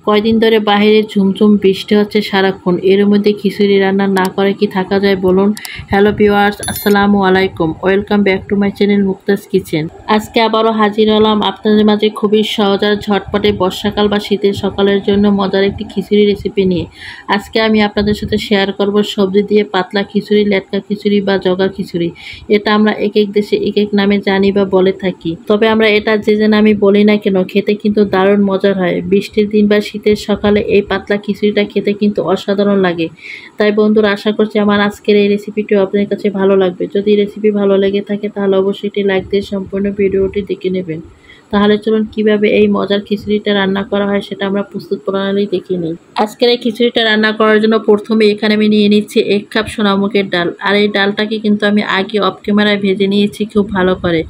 কয়দিন ধরে বাইরে ঝুমঝুম বৃষ্টি হচ্ছে সারাক্ষণ, এর মধ্যে খিচুড়ি রান্না না করে কি থাকা যায় বলুন। হ্যালো ভিউয়ার্স, আসসালামু আলাইকুম, welcome back to my channel Mukta's kitchen. আজকে আবারও হাজির হলাম আপনাদের মাঝে খুবই সহজ আর ঝটপটে বর্ষাকাল বা শীতের সকালের জন্য মজার একটি খিচুড়ি রেসিপি নিয়ে। আজকে আমি আপনাদের সাথে শেয়ার করব সবজি দিয়ে পাতলা খিচুড়ি, লেটকা খিচুড়ি বা জগা খিচুড়ি। এটা আমরা এক এক দেশে এক এক নামে জানি বা বলে থাকি, তবে আমরা এটা যে নামে বলি না কেন খেতে কিন্তু দারুণ মজার হয়। বৃষ্টির দিন বা শীতের সকালে এই পাতলা খিচুড়িটা খেতে কিন্তু অসাধারণ লাগে। তাই বন্ধুরা, আশা করছি আমার আজকের এই রেসিপিটি আপনাদের কাছে ভালো লাগবে। যদি রেসিপি ভালো লেগে থাকে তাহলে অবশ্যই একটি লাইক দিয়ে সম্পূর্ণ ভিডিওটি দেখে নেবেন। তাহলে চলুন কিভাবে এই মজার খিচুড়িটা রান্না করা হয় সেটা আমরা প্রস্তুত প্রণালী দেখে নিই। আজকের এই খিচুড়িটা রান্না করার জন্য প্রথমে এখানে আমি নিয়ে নিচ্ছি 1 কাপ সোনামুগের ডাল। আর এই ডালটাকে কিন্তু আমি আগে অফ ক্যামেরায় ভেজে নিয়েছি খুব ভালো করে।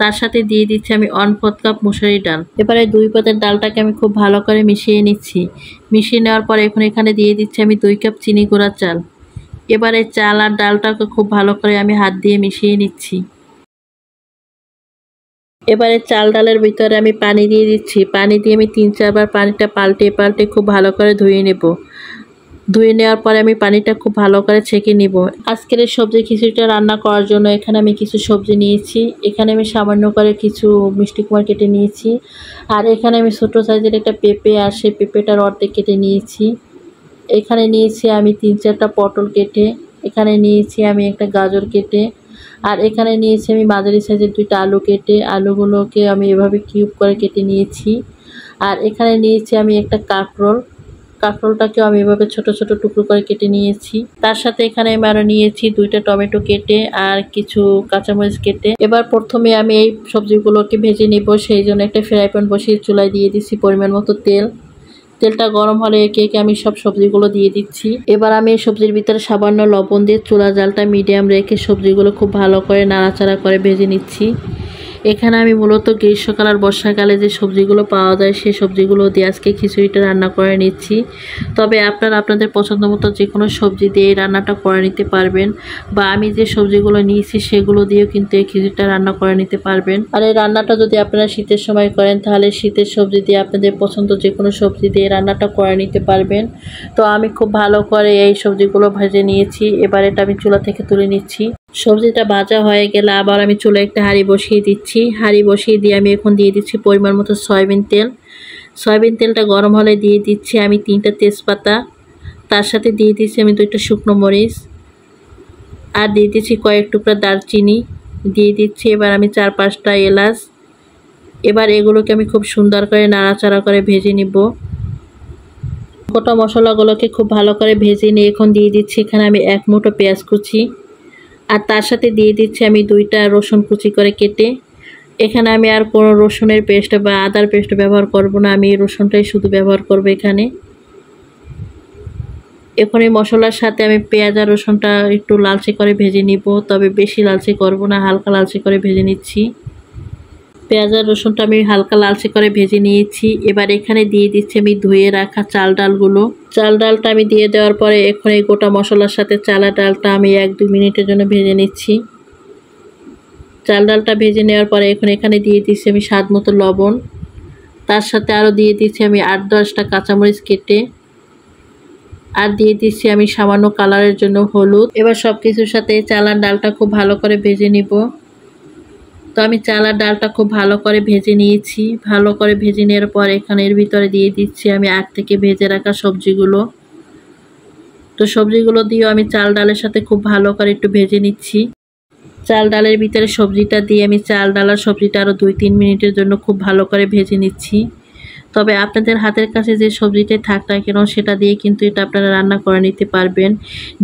তার সাথে দিয়ে দিচ্ছি আমি 1/4 কাপ মুসুরি ডাল। এবারে 2 পাতের ডালটাকে আমি খুব ভালো করে মিশিয়ে নিচ্ছি। মিশিয়ে নেওয়ার পর এখানে দিয়ে দিচ্ছি আমি 2 কাপ চিনি গুঁড়া চাল। এবারে চাল আর ডালটাকে খুব ভালো করে আমি হাত দিয়ে মিশিয়ে নিচ্ছি। এবারে চাল ডালের ভিতরে আমি পানি দিয়ে দিচ্ছি। পানি দিয়ে আমি 3-4 বার পানিটা পাল্টে খুব ভালো করে ধুয়ে নেব। ধুয়ে নেওয়ার পরে আমি পানিটা খুব ভালো করে ছেঁকে নিব। আজকের এই সবজি খিচুড়িটা রান্না করার জন্য এখানে আমি কিছু সবজি নিয়েছি। এখানে আমি সামান্য করে কিছু মিষ্টি কুমড়া কেটে নিয়েছি। আর এখানে আমি ছোটো সাইজের একটা পেঁপে, আর সেই পেঁপেটার অর্ধেক কেটে নিয়েছি। এখানে নিয়েছি আমি 3-4টা পটল কেটে। এখানে নিয়েছি আমি একটা গাজর কেটে। আর এখানে নিয়েছি আমি মাঝারি সাইজের 2টা আলু কেটে। আলুগুলোকে আমি এভাবে কিউব করে কেটে নিয়েছি। আর এখানে নিয়েছি আমি একটা কাঁকরোলটাকেও আমি এভাবে ছোট ছোট টুকরো করে কেটে নিয়েছি। তার সাথে এখানে আমি আরও নিয়েছি 2টা টমেটো কেটে আর কিছু কাঁচামরিচ কেটে। এবার প্রথমে আমি এই সবজিগুলোকে ভেজে নিব, সেই জন্য একটা ফ্রাই প্যান বসিয়ে চুলায় দিয়ে দিচ্ছি পরিমাণ মতো তেল। তেলটা গরম হলে একে একে আমি সব সবজিগুলো দিয়ে দিচ্ছি। এবার আমি এই সবজির ভিতরে সামান্য লবণ দিয়ে চুলা জালটা মিডিয়াম রেখে সবজিগুলো খুব ভালো করে নাড়াচাড়া করে ভেজে নিচ্ছি। এখানে আমি মূলত গ্রীষ্মকাল আর বর্ষাকালে যে সবজিগুলো পাওয়া যায় সেই সবজিগুলো দিয়ে আজকে খিচুড়িটা রান্না করে নিচ্ছি। তবে আপনারা আপনাদের পছন্দ মতো যে কোনো সবজি দিয়ে এই রান্নাটা করে নিতে পারবেন, বা আমি যে সবজিগুলো নিয়েছি সেগুলো দিয়েও কিন্তু এই খিচুড়িটা রান্না করে নিতে পারবেন। আর এই রান্নাটা যদি আপনারা শীতের সময় করেন তাহলে শীতের সবজি দিয়ে আপনাদের পছন্দ যে কোনো সবজি দিয়ে রান্নাটা করে নিতে পারবেন। তো আমি খুব ভালো করে এই সবজিগুলো ভেজে নিয়েছি। এবার এটা আমি চুলা থেকে তুলে নিচ্ছি। সবজিটা ভাজা হয়ে গেলে আবার আমি চুলায় একটা হাঁড়ি বসিয়ে দিচ্ছি। হাঁড়ি বসিয়ে দিয়ে আমি এখন দিয়ে দিচ্ছি পরিমাণ মতো সয়াবিন তেল। সয়াবিন তেলটা গরম হলে দিয়ে দিচ্ছি আমি 3টা তেজপাতা। তার সাথে দিয়ে দিচ্ছি আমি 2টা শুকনো মরিচ। আর দিয়ে দিচ্ছি কয়েক টুকরা দারচিনি। দিয়ে দিচ্ছি এবার আমি 4-5টা এলাচ। এবার এগুলোকে আমি খুব সুন্দর করে নাড়াচাড়া করে ভেজে নিব। গোটা মশলাগুলোকে খুব ভালো করে ভেজে নিয়ে এখন দিয়ে দিচ্ছি এখানে আমি 1 মুঠো পেঁয়াজ কুচি। আর তার সাথে দিয়ে দিচ্ছি আমি 2টা রসুন কুচি করে কেটে। এখানে আমি আর কোনো রসুনের পেস্ট বা আদার পেস্ট ব্যবহার করব না, আমি এই রসুনটাই শুধু ব্যবহার করব এখানে। এখন এই মশলার সাথে আমি পেঁয়াজ আর রসুনটা একটু লালচে করে ভেজে নিব, তবে বেশি লালচে করব না, হালকা লালচে করে ভেজে নিচ্ছি। পেঁয়াজ আর রসুনটা আমি হালকা লালচে করে ভেজে নিয়েছি। এবার এখানে দিয়ে দিচ্ছি আমি ধুয়ে রাখা চাল ডালগুলো। চাল ডালটা আমি দিয়ে দেওয়ার পরে এখন এই গোটা মশলার সাথে চাল ডালটা আমি 1-2 মিনিটের জন্য ভেজে নিচ্ছি। চাল ডালটা ভেজে নেওয়ার পরে এখন এখানে দিয়ে দিচ্ছি আমি স্বাদ মতো লবণ। তার সাথে আরও দিয়ে দিচ্ছি আমি 8-10টা কাঁচামরিচ কেটে। আর দিয়ে দিচ্ছি আমি সামান্য কালারের জন্য হলুদ। এবার সব কিছুর সাথে চাল আর ডালটা খুব ভালো করে ভেজে নিব। তো আমি চাল আর ডালটা খুব ভালো করে ভেজে নিয়েছি। ভালো করে ভেজে নেওয়ার পর এখানে এর ভিতরে দিয়ে দিচ্ছি আমি আগ থেকে ভেজে রাখা সবজিগুলো। তো সবজিগুলো দিয়েও আমি চাল ডালের সাথে খুব ভালো করে একটু ভেজে নিচ্ছি। চাল ডালের ভিতরে সবজিটা দিয়ে আমি চাল ডাল আর সবজিটা আরও 2-3 মিনিটের জন্য খুব ভালো করে ভেজে নিচ্ছি। তবে আপনাদের হাতের কাছে যে সবজিটাই থাক না কেন সেটা দিয়ে কিন্তু এটা আপনারা রান্না করে নিতে পারবেন।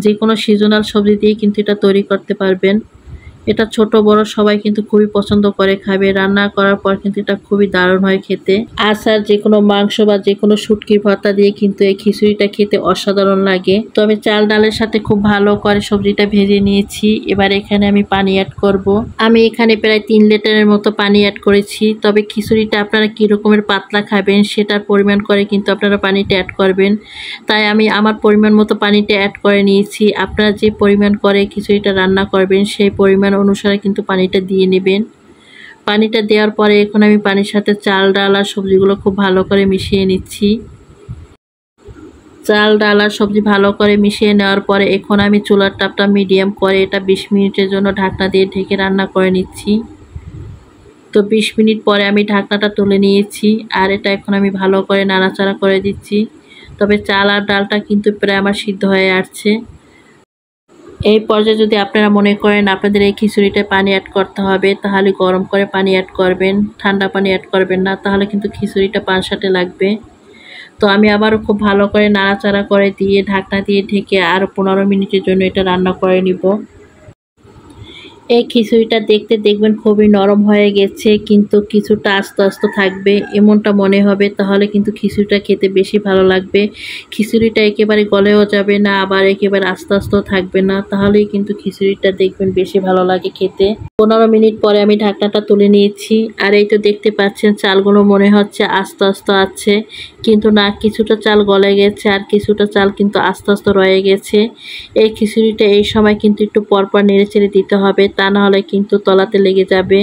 যে কোনো সিজনাল সবজি দিয়ে কিন্তু এটা তৈরি করতে পারবেন। এটা ছোট বড় সবাই কিন্তু খুবই পছন্দ করে খাবে। রান্না করার পর কিন্তু এটা খুবই দারুণ হয় খেতে। আচার, যে কোনো মাংস বা যে কোনো শুটকির ভর্তা দিয়ে কিন্তু এই খিচুড়িটা খেতে অসাধারণ লাগে। তো আমি চাল ডালের সাথে খুব ভালো করে সবজিটা ভেজে নিয়েছি। এবার এখানে আমি পানি অ্যাড করব। আমি এখানে প্রায় 3 লিটারের মতো পানি অ্যাড করেছি। তবে খিচুড়িটা আপনারা কী রকমের পাতলা খাবেন সেটার পরিমাণ করে কিন্তু আপনারা পানিটা অ্যাড করবেন। তাই আমি আমার পরিমাণ মতো পানিটা অ্যাড করে নিয়েছি। আপনারা যে পরিমাণ করে খিচুড়িটা রান্না করবেন সেই পরিমাণ অনুসারে কিন্তু পানিটা দিয়ে নেবেন। পানিটা দেওয়ার পরে এখন আমি পানির সাথে চাল ডাল আর সবজিগুলো খুব ভালো করে মিশিয়ে নিচ্ছি। চাল ডাল আর সবজি ভালো করে মিশিয়ে নেওয়ার পরে এখন আমি চুলার তাপটা মিডিয়াম করে এটা 20 মিনিটের জন্য ঢাকনা দিয়ে ঢেকে রান্না করে নিচ্ছি। তো 20 মিনিট পরে আমি ঢাকনাটা তুলে নিয়েছি আর এটা এখন আমি ভালো করে নাড়াচাড়া করে দিচ্ছি। তবে চাল আর ডালটা কিন্তু প্রায় আমার সিদ্ধ হয়ে আসছে। এই পর্যায়ে যদি আপনারা মনে করেন আপনাদের এই খিচুড়িটায় পানি অ্যাড করতে হবে, তাহলে গরম করে পানি অ্যাড করবেন, ঠান্ডা পানি অ্যাড করবেন না, তাহলে কিন্তু খিচুড়িটা পানসাটে লাগবে। তো আমি আবারও খুব ভালো করে নাড়াচাড়া করে দিয়ে ঢাকনা দিয়ে ঢেকে আরও 15 মিনিটের জন্য এটা রান্না করে নিব। এই খিচুড়িটা দেখতে দেখবেন খুবই নরম হয়ে গেছে, কিন্তু কিছুটা আস্তে আস্তে থাকবে এমনটা মনে হবে, তাহলে কিন্তু খিচুড়িটা খেতে বেশি ভালো লাগবে। খিচুড়িটা একেবারে গলেও যাবে না, আবার একেবারে আস্তে আস্তেও থাকবে না, তাহলেই কিন্তু খিচুড়িটা দেখবেন বেশি ভালো লাগে খেতে। 15 মিনিট পরে আমি ঢাকনাটা তুলে নিয়েছি আর এই তো দেখতে পাচ্ছেন চালগুলো মনে হচ্ছে আস্তে আস্তে আছে, কিন্তু না, কিছুটা চাল গলে গেছে আর কিছুটা চাল কিন্তু আস্তে আস্তে রয়ে গেছে। এই খিচুড়িটা এই সময় কিন্তু একটু পরপর নেড়ে চেড়ে দিতে হবে, তা না হলে কিন্তু তলাতে লেগে যাবে।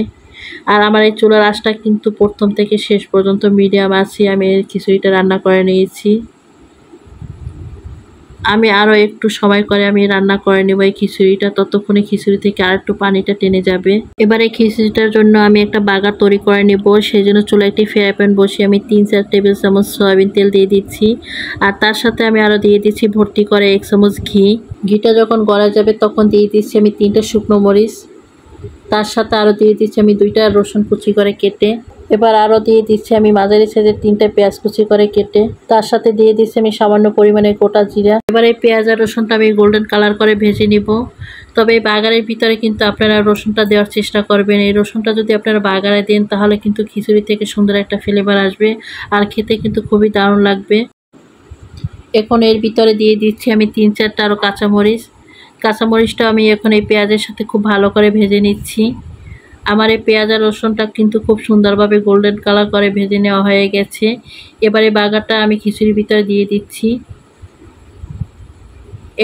আর আমার এই চুলার আঁচটা কিন্তু প্রথম থেকে শেষ পর্যন্ত মিডিয়াম আছে আমি এই খিচুড়িটা রান্না করে নিয়েছি। আমি আরও একটু সময় করে আমি রান্না করে নেব এই খিচুড়িটা, ততক্ষণে খিচুড়ি থেকে আর একটু পানিটা টেনে যাবে। এবার এই খিচুড়িটার জন্য আমি একটা বাগার তৈরি করে নেব, সেই জন্য চুলায় একটি ফ্রাই প্যান বসিয়ে আমি 3-4 টেবিল চামচ সয়াবিন তেল দিয়ে দিচ্ছি আর তার সাথে আমি আরও দিয়ে দিচ্ছি ভর্তি করে 1 চামচ ঘি। ঘিটা যখন গলা যাবে তখন দিয়ে দিচ্ছি আমি 3টা শুকনো মরিচ, তার সাথে আরও দিয়ে দিচ্ছি আমি 2টা রসুন কুচি করে কেটে। এবার আরও দিয়ে দিচ্ছি আমি মাঝারি সাইজের 3টা পেঁয়াজ কুচি করে কেটে, তার সাথে দিয়ে দিচ্ছি আমি সামান্য পরিমাণে গোটা জিরা। এবার এই পেঁয়াজ আর রসুনটা আমি গোল্ডেন কালার করে ভেজে নিব। তবে এই বাগারের ভিতরে কিন্তু আপনারা রসুনটা দেওয়ার চেষ্টা করবেন। এই রসুনটা যদি আপনারা বাগারে দেন তাহলে কিন্তু খিচুড়ি থেকে সুন্দর একটা ফ্লেভার আসবে আর খেতে কিন্তু খুবই দারুণ লাগবে। এখন এর ভিতরে দিয়ে দিচ্ছি আমি 3-4টা আরও কাঁচামরিচটা আমি এখন এই পেঁয়াজের সাথে খুব ভালো করে ভেজে নিচ্ছি। আমার এই পেঁয়াজ আর রসুনটা কিন্তু খুব সুন্দরভাবে গোল্ডেন কালার করে ভেজে নেওয়া হয়ে গেছে। এবারে বাগারটা আমি খিচুড়ির ভিতরে দিয়ে দিচ্ছি।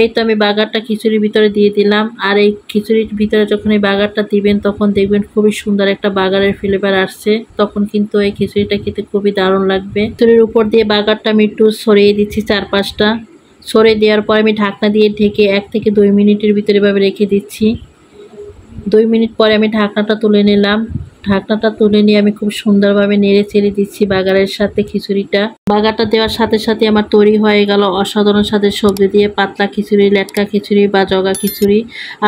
এই তো আমি বাগারটা খিচুড়ির ভিতরে দিয়ে দিলাম আর এই খিচুড়ির ভিতরে যখন এই বাগারটা দিবেন তখন দেখবেন খুবই সুন্দর একটা বাগারের ফ্লেভার আসছে, তখন কিন্তু এই খিচুড়িটা খেতে খুবই দারুণ লাগবে। খিচুড়ির উপর দিয়ে বাগারটা আমি একটু ছড়িয়ে দিচ্ছি 4-5টা। ছড়িয়ে দেওয়ার পর আমি ঢাকনা দিয়ে ঢেকে 1 থেকে 2 মিনিটের ভিতরে এভাবে রেখে দিচ্ছি। 2 মিনিট পরে আমি ঢাকনাটা তুলে নিলাম। ঢাকনাটা তুলে নিয়ে আমি খুব সুন্দরভাবে নেড়ে চেড়ে দিচ্ছি বাগারের সাথে খিচুড়িটা। বাগারটা দেওয়ার সাথে সাথে আমার তৈরি হয়ে গেল অসাধারণ স্বাদের সবজি দিয়ে পাতলা খিচুড়ি, লেটকা খিচুড়ি বা জগা খিচুড়ি।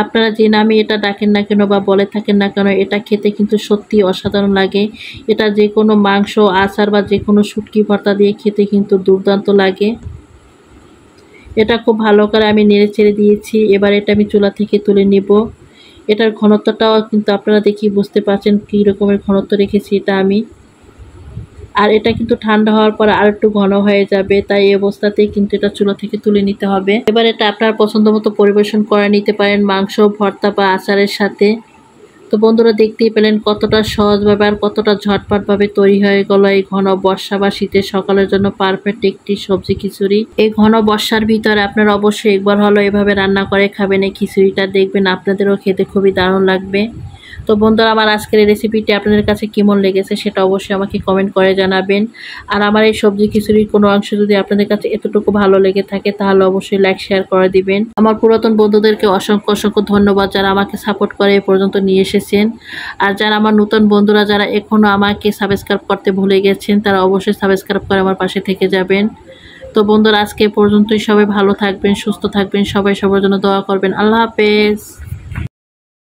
আপনারা যে নামে এটা ডাকেন না কেন বা বলে থাকেন না কেন, এটা খেতে কিন্তু সত্যি অসাধারণ লাগে। এটা যে কোনো মাংস, আচার বা যে কোনো শুটকি ভর্তা দিয়ে খেতে কিন্তু দুর্দান্ত লাগে। এটা খুব ভালো করে আমি নেড়ে চেড়ে দিয়েছি। এবার এটা আমি চুলা থেকে তুলে নেব। এটার ঘনত্বটাও কিন্তু আপনারা দেখি বুঝতে পারছেন কী রকমের ঘনত্ব রেখেছি এটা আমি। আর এটা কিন্তু ঠান্ডা হওয়ার পর আর একটু ঘন হয়ে যাবে, তাই এই অবস্থাতেই কিন্তু এটা চুলা থেকে তুলে নিতে হবে। এবার এটা আপনার পছন্দ মতো পরিবেশন করে নিতে পারেন মাংস, ভর্তা বা আচারের সাথে। তো বন্ধুরা দেখতেই পেলেন কতটা সহজভাবে আর কতটা ঝটপটভাবে তৈরি হয়ে গেল এই ঘন বর্ষা বা শীতের সকালের জন্য পারফেক্ট একটি সবজি খিচুড়ি। এই ঘন বর্ষার ভিতরে আপনারা অবশ্যই একবার হলো এভাবে রান্না করে খাবেন এই খিচুড়িটা, দেখবেন আপনাদেরও খেতে খুবই দারুণ লাগবে। তো বন্ধুরা আমার আজকের এই রেসিপিটি আপনাদের কাছে কেমন লেগেছে সেটা অবশ্যই আমাকে কমেন্ট করে জানাবেন। আর আমার এই সবজি খিচুড়ির কোনো অংশ যদি আপনাদের কাছে এতটুকু ভালো লেগে থাকে তাহলে অবশ্যই লাইক শেয়ার করে দিবেন। আমার পুরাতন বন্ধুদেরকে অসংখ্য অসংখ্য ধন্যবাদ যারা আমাকে সাপোর্ট করে এ পর্যন্ত নিয়ে এসেছেন। আর যারা আমার নতুন বন্ধুরা যারা এখনও আমাকে সাবস্ক্রাইব করতে ভুলে গেছেন তারা অবশ্যই সাবস্ক্রাইব করে আমার পাশে থেকে যাবেন। তো বন্ধুরা আজকে এ পর্যন্তই, সবাই ভালো থাকবেন, সুস্থ থাকবেন, সবাই সবার জন্য দোয়া করবেন। আল্লাহ হাফেজ।